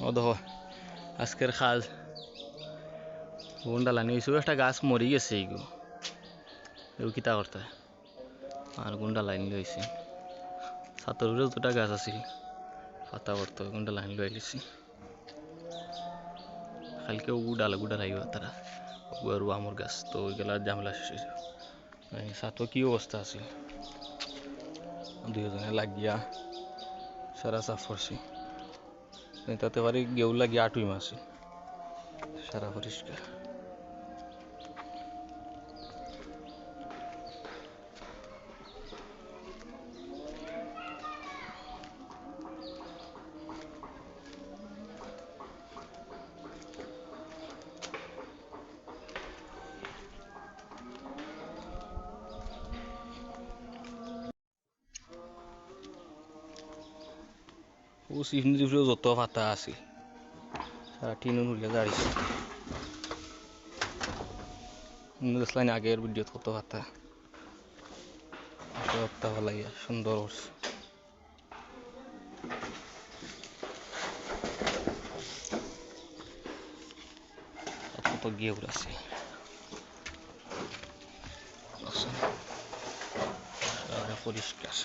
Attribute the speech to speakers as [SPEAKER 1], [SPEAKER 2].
[SPEAKER 1] ও দেখো আজকের খাল গুন্ডা লানি হয়েছে একটা গাছ মরি গেছে এইগু এও কিতা করতে আর গুন্ডা লাইন লইছে ছাতর উপরে দুটা গাছ আছিল পাতা করতে গুন্ডা লাইন লই লিছি কালকে উডালা গুডা লাইবা তারা আর আমর গাছ তো ওইগুলা ঝামেলা শেষ হয়েছে ছাতো কি অবস্থা আছিল দুজনে লাগিয়া সারা সাফ করছি তাতে পারি গেউ লাগিয়া আটুই মাছি সারা পরিষ্কার ও সিফনি যত পাতা আছিল সারা টিন উড়িয়ে দাঁড়িয়েছে দেখলাম আগের ভিডিও কত পাতা ভালো লাগে সুন্দর কত গিয়ে উড়াছে পরিষ্কার